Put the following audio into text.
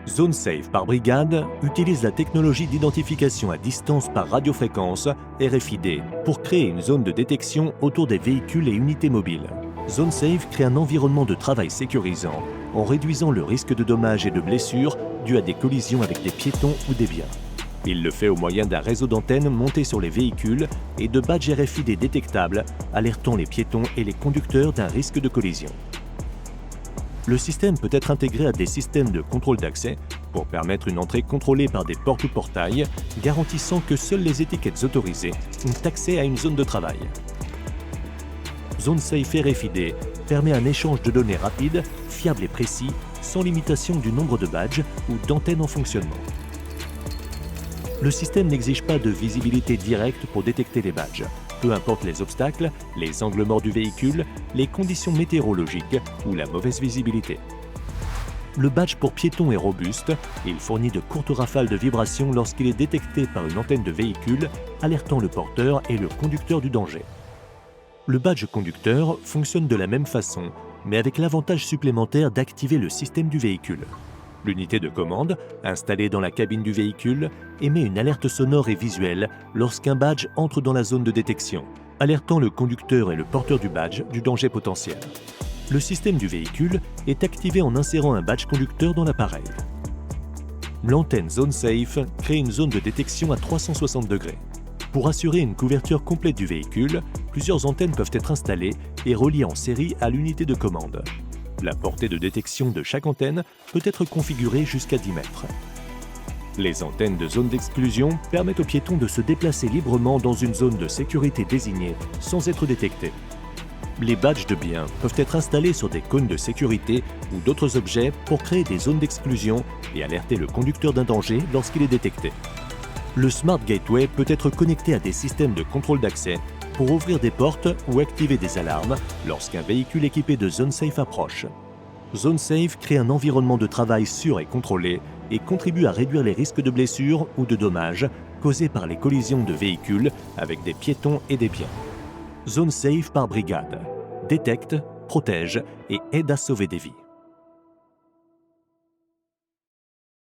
Zone Safe par brigade utilise la technologie d'identification à distance par radiofréquence, RFID, pour créer une zone de détection autour des véhicules et unités mobiles. Zone Safe crée un environnement de travail sécurisant en réduisant le risque de dommages et de blessures dus à des collisions avec des piétons ou des biens. Il le fait au moyen d'un réseau d'antennes monté sur les véhicules et de badges RFID détectables, alertant les piétons et les conducteurs d'un risque de collision. Le système peut être intégré à des systèmes de contrôle d'accès pour permettre une entrée contrôlée par des portes ou portails, garantissant que seules les étiquettes autorisées ont accès à une zone de travail. Zone Safe RFID permet un échange de données rapide, fiable et précis, sans limitation du nombre de badges ou d'antennes en fonctionnement. Le système n'exige pas de visibilité directe pour détecter les badges, peu importe les obstacles, les angles morts du véhicule, les conditions météorologiques ou la mauvaise visibilité. Le badge pour piéton est robuste, il fournit de courtes rafales de vibrations lorsqu'il est détecté par une antenne de véhicule, alertant le porteur et le conducteur du danger. Le badge conducteur fonctionne de la même façon, mais avec l'avantage supplémentaire d'activer le système du véhicule. L'unité de commande, installée dans la cabine du véhicule, émet une alerte sonore et visuelle lorsqu'un badge entre dans la zone de détection, alertant le conducteur et le porteur du badge du danger potentiel. Le système du véhicule est activé en insérant un badge conducteur dans l'appareil. L'antenne Zone Safe crée une zone de détection à 360 degrés. Pour assurer une couverture complète du véhicule, plusieurs antennes peuvent être installées et reliées en série à l'unité de commande. La portée de détection de chaque antenne peut être configurée jusqu'à 10 mètres. Les antennes de zone d'exclusion permettent aux piétons de se déplacer librement dans une zone de sécurité désignée sans être détectés. Les badges de biens peuvent être installés sur des cônes de sécurité ou d'autres objets pour créer des zones d'exclusion et alerter le conducteur d'un danger lorsqu'il est détecté. Le Smart Gateway peut être connecté à des systèmes de contrôle d'accès pour ouvrir des portes ou activer des alarmes lorsqu'un véhicule équipé de Zone Safe approche. Zone Safe crée un environnement de travail sûr et contrôlé et contribue à réduire les risques de blessures ou de dommages causés par les collisions de véhicules avec des piétons et des biens. Zone Safe par brigade détecte, protège et aide à sauver des vies.